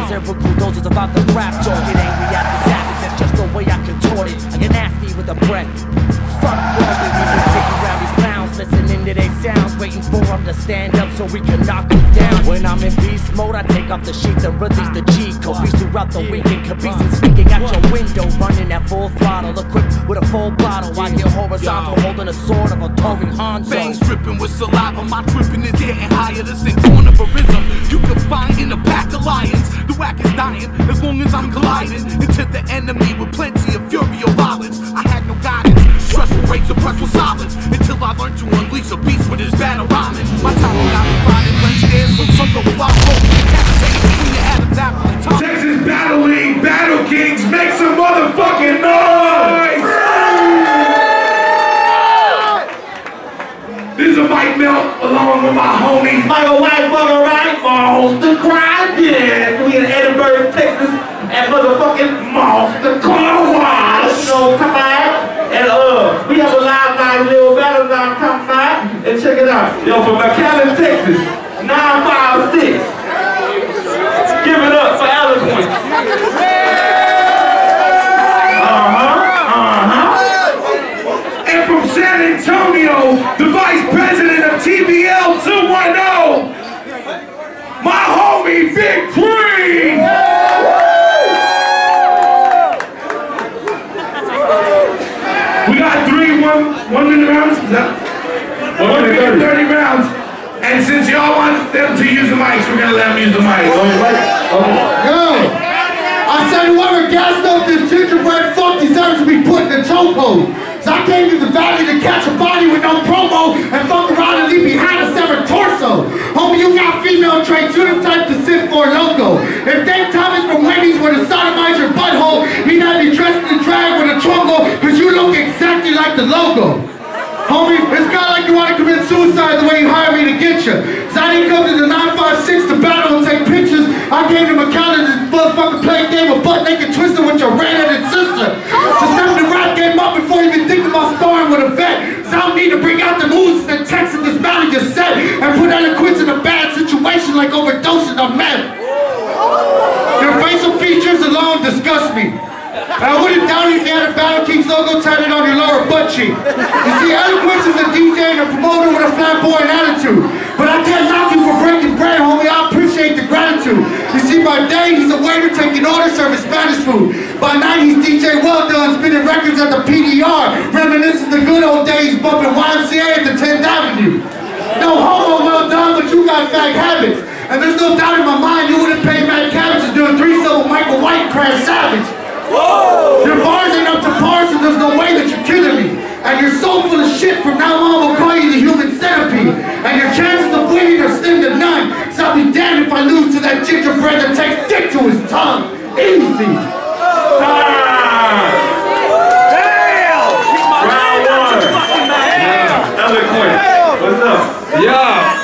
laser with bulldozers about the rap talk. Get angry at the savage, that's just the way I contort it. I get nasty with a breath. Fuck worldly, we been sitting around these clowns, listening to their sounds, waiting for them to stand up so we can knock them down. When I'm in beast mode, I take off the sheath and release the G code. Beast throughout the weekend, caboosing, sneaking out your window, running at full throttle, equipped with a full bottle. I get horizontal, holding a sword of a Tory Hanzo. Veins dripping with saliva, my dripping is getting higher. This ain't cornivorism you can find in a pack of lions. The whack is dying as long as I'm colliding into the enemy with plenty of fury or violence. I had no guidance, stressful rates oppressed with silence, until I learned to unleash a beast with his battle rhyming. My time got me finding blank stares from some of the flop broken, decapitated between the atoms, apple and tongue. Texas Battle League Battle Kings, make some motherfucking noise! This is a Mike Melt along with my homie Michael White, fucking right, Monster Cry, yeah. We in Edinburgh, Texas, at motherfucking Monster Cry. You know, come out. And we have a live little battle line coming out. And check it out. Yo, from McAllen, Texas, 956. Give it up for Eloquence. And from San Antonio, the Vice President of TBL 210, my homie Big Kree. We got 3 1-minute rounds. Is that 1-minute 30 rounds? And since y'all want them to use the mics, we're gonna let them use the mics. Yo, I said whoever gassed up this gingerbread fuck deserves to be put in the chokehold. So I came to the valley to catch a body with no promo and fuck around and leave behind a severed torso. Homie, you got female traits, you the type to sit for a loco. If Dave Thomas from Wendy's were to sodomize your butthole, he'd have you dressed in drag with a trungo, cause you look exactly like the logo. Homie, it's kinda like you wanna commit suicide the way you hired me to get you. So I didn't come to the 956 to battle and take pictures. I came to McAllen to motherfucking play a game of butt naked twister with your red-headed sister. So step the rap game up before you even think about starring with a vet. So I need to bring out the moves and text in this battle you set and put Eloquence in a bad situation like overdosing on meth. Your facial features alone disgust me. I wouldn't doubt it if you had a Battle Kings logo tatted on your lower butt cheek. You see, Eloquence is a DJ and a promoter with a flamboyant attitude. But I can't knock you for breaking bread, homie. I appreciate the gratitude. You see, by day, he's a waiter taking orders, serving Spanish food. By night, he's DJ Well Done, spinning records at the PDR, reminiscing the good old days, bumping YMCA at the 10th Avenue. No homo, well done, but you got fag habits. And there's no doubt in my mind you wouldn't pay Matt Cabbage to do a threesome with Michael White and Crash Savage. Whoa. Your bars ain't up to par, so there's no way that you're killing me. And you're so full of shit, from now on we'll call you the human centipede. And your chances of winning are slim to none. So I'll be damned if I lose to that gingerbread that takes dick to his tongue. Easy. Damn! Round 1. Eloquence. What's up? Yeah.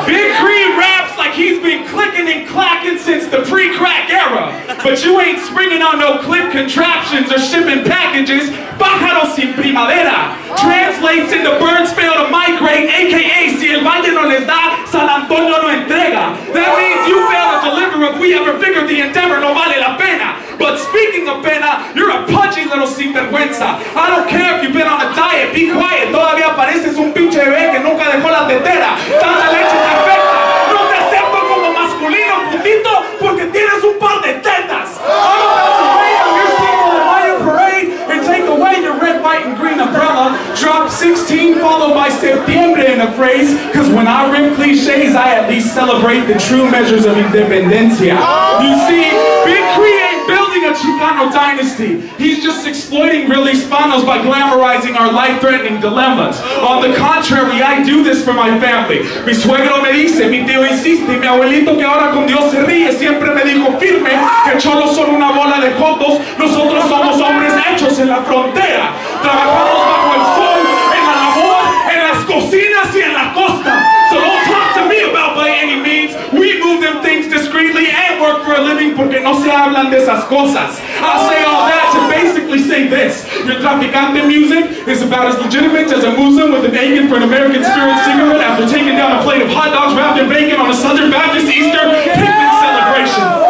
Big Kree raps like he's been clicking and clacking since the pre-crack era. But you ain't springing on no clip contraptions or shipping packages. Pájaro sin primavera translates into birds fail to migrate, aka si el valle no les da, San Antonio no entrega. That means you fail to deliver if we ever figure the endeavor no vale la pena. But speaking of pena, you're a pudgy little sinvergüenza. I don't care if you've been on a diet, be quiet. Todavía pareces un pinche bebé que nunca dejó la tetera. Tanta leche te afecta. No te acepto como masculino putito porque tienes un par de tetas. I'm about to rain on your sequel in Mayan Parade and take away your red, white, and green umbrella. Drop 16 followed by septiembre in a phrase. Cause when I rip cliches, I at least celebrate the true measures of independencia. You see, Big Kree ain't building a Chicano dynasty. He's just exploiting real Hispanos by glamorizing our life-threatening dilemmas. On the contrary, I do this for my family. Mi suegro me dice, mi tío insiste, mi abuelito que ahora con Dios se ríe siempre me dijo firme que cholos son una bola de jotos, nosotros somos hombres hechos en la frontera. Trabajamos bajo el sol, en la labor, en las cocinas y en la costa. So don't talk to me about by any means. We move them things discreetly and work for a living porque no se hablan de esas cosas. I'll say all that to basically say this. Your traficante music is about as legitimate as a Muslim with an aching for an American spirit cigarette after taking down a plate of hot dogs wrapped in bacon on a Southern Baptist Easter picnic celebration.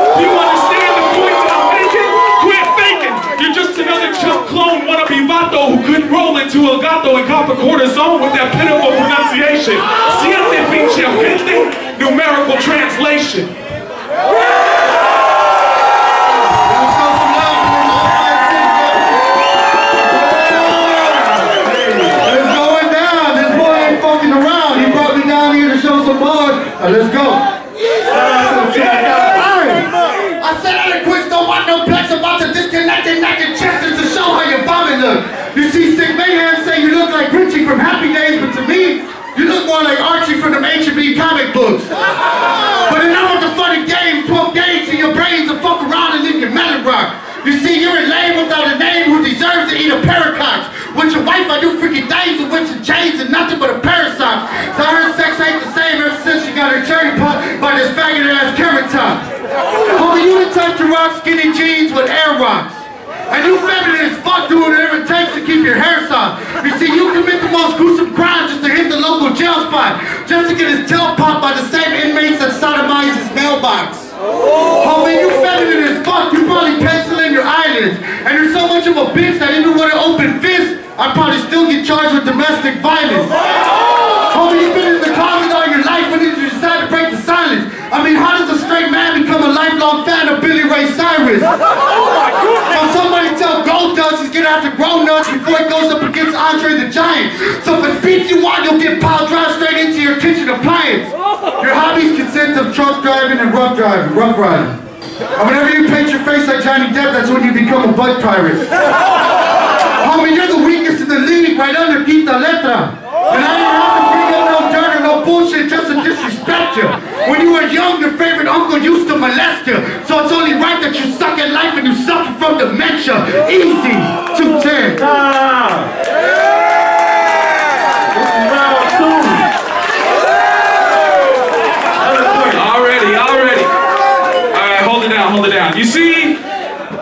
You see, you're a lame without a name who deserves to eat a paracox. With your wife, I do freaky things with whips and chains and nothing but a pair of socks. So I heard sex ain't the same ever since she got her cherry pop by this faggot ass carrot top. Homie, you the type to rock skinny jeans with air rocks. And you feminine as fuck doing whatever it takes to keep your hair soft. You see, you commit the most gruesome crime just to hit the local jail spot. Just to get his tail popped by the same inmates that sodomized his mailbox. Homie, you feminine as fuck. You probably pencil in your eyelids. And you're so much of a bitch that even with an open fist, I'd probably still get charged with domestic violence. Homie, you've been in the closet all your life. When did you decide to break the silence? I mean, how does a straight man become a lifelong fan of Billy Ray Cyrus? So somebody tell Goldust he's gonna have to grow nuts before he goes up against Andre the Giant. So if it's beef you want, you'll get piled drive straight into your kitchen appliance. Your hobbies consist of truck driving and rough riding. And whenever you paint your face like Johnny Depp, that's when you become a butt pirate. Homie, you're the weakest in the league, right under Quinta Letra. And I didn't have to bring up no dirt or no bullshit just to disrespect you. When you were young, your favorite uncle used to molest you. So it's only right that you suck at life and you suffer from dementia. Easy. 210. Already. Alright, hold it down. You see,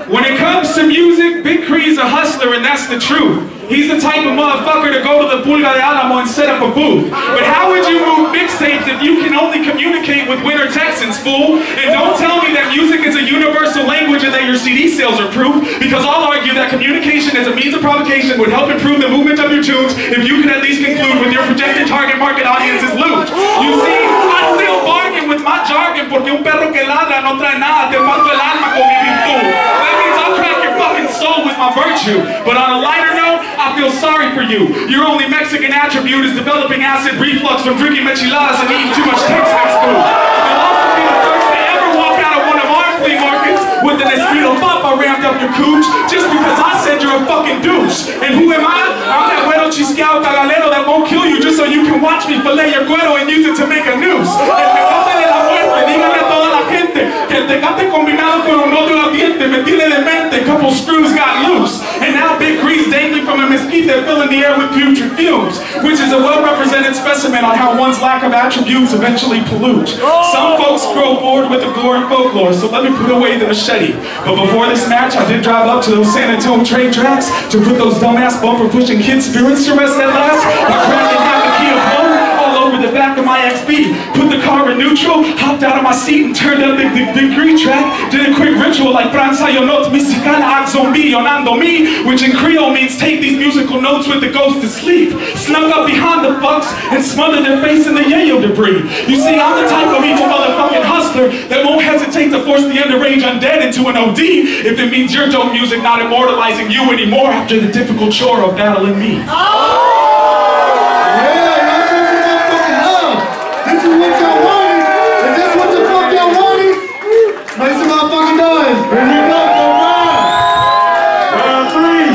when it comes to music, Big Kree's a hustler, and that's the truth. He's the type of motherfucker to go to the Pulga de Alamo and set up a booth. But how would you move mixtapes if you can only communicate with winter Texans, fool? And don't tell me that music is a universal language and that your CD sales are proof, because I'll argue that communication as a means of provocation would help improve the movement of your tunes if you could at least conclude with your projected target market audience is lewd. You see, I still bargain with my jargon porque un perro que ladra no trae nada, te parto el alma con mi virtud. That means I'll crack your fucking soul with my virtue. But on a lighter note, I feel sorry for you. Your only Mexican attribute is developing acid reflux from drinking micheladas and eating too much Tex-Mex food. You'll also be the first to ever walk out of one of our flea markets with an Espino Papa rammed up your cooch just because I said you're a fucking douche. And who am I? I'm that güero chisqueado cagalero that won't kill you just so you can watch me fillet your güero and use it to make a noose. El pecote de la muerte, díganle a toda la gente que el tecate combinado con un odio ardiente me tiene demente, couple screws got loose. And now Big Kree's dangling from a mesquite filling the air with putrid fumes, which is a well-represented specimen on how one's lack of attributes eventually pollute. Some folks grow bored with the gore and folklore, so let me put away the machete. But before this match, I did drive up to those San Antonio train tracks to put those dumbass bumper-pushing kid spirits to rest at last by cracking half a key of blow all over the back of my XB. Put the car in neutral, hopped out of my seat and turned up the Kree track. Did a quick ritual like Franza yo not mexicana zombie yonando mi, which in Creole means take these musical notes with the ghost to sleep. Snuck up behind the fucks and smothered their face in the yayo debris. You see, I'm the type of evil motherfucking hustler that won't hesitate to force the underage undead into an OD if it means your dope music not immortalizing you anymore after the difficult chore of battling me. This is what y'all wanted? Is this what the fuck y'all wanted? Make some motherfucking noise. Here we go, round 3.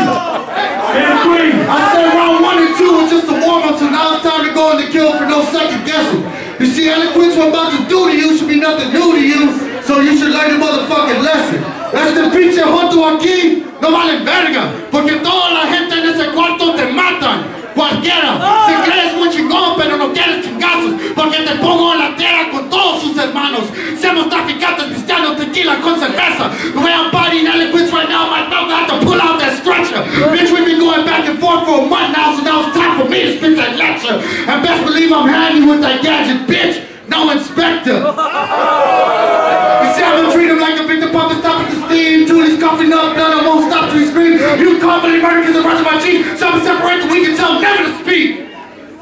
Big Kree. I said round 1 and 2 was just a warm-up, so now it's time to go in the kill for no second guessing. You see, Eloquence, what I'm about to do to you should be nothing new to you, so you should learn the motherfucking lesson. Este pinche joto aquí no vale verga, porque toda la gente en ese cuarto te matan. Cualquiera, si crees muy chingón pero no quieres chingazos, porque te pongo en la tierra con todos sus hermanos. Seamos traficantes pisteando tequila con cerveza. The way I'm partying Eloquence right now, my dog have to pull out that stretcher. Bitch, we've been going back and forth for a month now, so now it's time for me to spit that lecture. And best believe I'm handy with that gadget, bitch. No inspector. You see, I'm gonna treat him like a victim, puppet, stop at the steam. Julie's coughing up, blood, I won't stop till he scream. You company murder because I'm rushing my cheek. So I'm separate the weak and tell never to speak.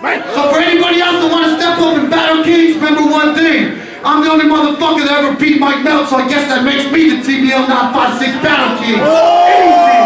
Right? So for anybody else that wanna step up and battle Kings, remember one thing. I'm the only motherfucker that ever beat Mike Melt, so I guess that makes me the TBL 956 Battle King. Easy.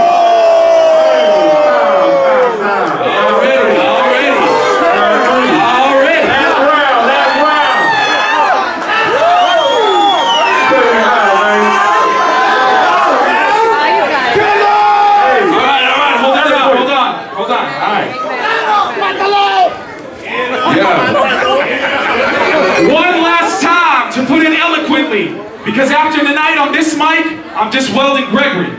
Because after the night on this mic, I'm just Weldon Gregory.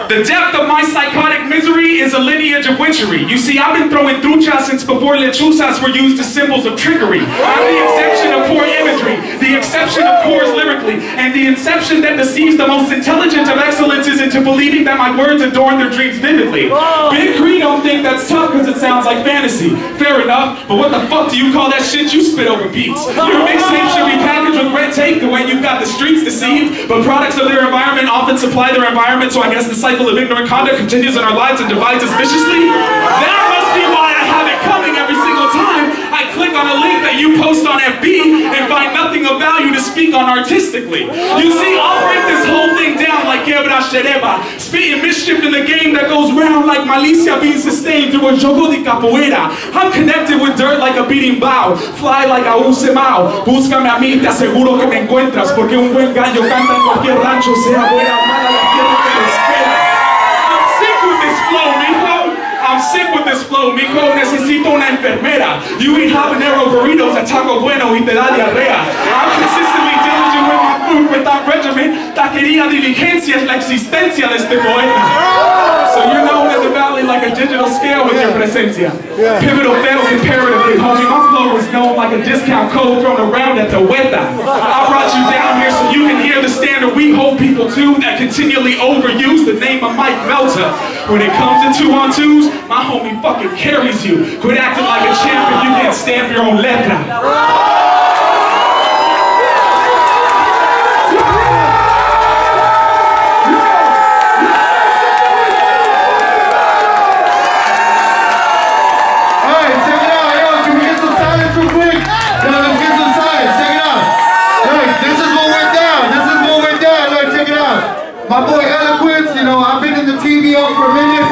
The depth of my psychotic misery is a lineage of witchery. You see, I've been throwing truchas since before lechuzas were used as symbols of trickery. I'm the exception of poor imagery, the exception of pores lyrically, and the inception that deceives the most intelligent of excellences into believing that my words adorn their dreams vividly. Big Kree don't think that's tough because it sounds like fantasy. Fair enough, but what the fuck do you call that shit you spit over beats? Your mixtape should be packaged with red tape the way you've got the streets deceived, but products of their environment often supply their environment, so I guess the cycle of ignorant conduct continues in our lives and divides us viciously. That must be why I have it coming every single time I click on a link that you post on FB and find nothing of value to speak on artistically. You see, I'll break this whole thing down like Quebra Xereba, spitting mischief in the game that goes round like malicia being sustained through a jogo de capoeira. I'm connected with dirt like a beating bow, fly like a usemao. Búscame a mí, te aseguro que me encuentras, porque un buen gallo canta en cualquier rancho, sea buena o mala la tierra que lo espera. I'm sick with this flow, mijo. I'm sick with this flow, mijo. Necesito una enfermera. You eat habanero burritos at Taco Bueno y te da diarrea. I'm consistently diligent with my food without regimen. Taquería diligencia es la existencia de este poeta. So you're known in the valley like a digital scale with your presencia. Pivotal fail comparatively, homie. My flow is known like a discount code thrown around at the hueta. I brought you down here so you can hear the standard we hold people to that continually overuse the name of Mike Melter. When it comes to 2-on-2s, my homie fucking carries you. Quit acting like a champ if you can't stamp your own letra. My boy Eloquence, you know, I've been in the TBL for a minute.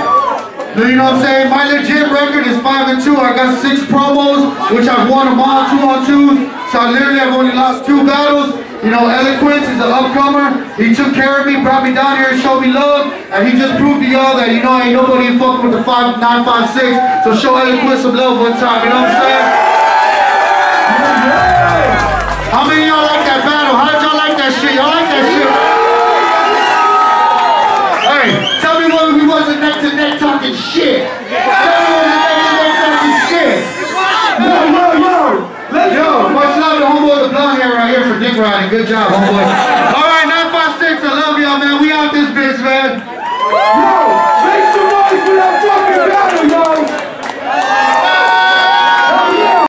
You know what I'm saying? My legit record is 5-2. I got 6 promos, which I've won them all 2-on-2. So I literally have only lost 2 battles. You know, Eloquence is an upcomer. He took care of me, brought me down here and showed me love. And he just proved to y'all that, you know, ain't nobody fucking with the 5-9-5-6. So show Eloquence some love one time, you know what I'm saying? How many of y'all like that battle? How did y'all like that shit? Y'all like that shit? Tell me when we wasn't neck to neck talking shit. Tell me when we wasn't neck to neck talking shit. Yo, much love to homeboy with the blonde hair right here for dick riding. Good job, homeboy. All right, 956, I love y'all, man. We out this bitch, man. Yo.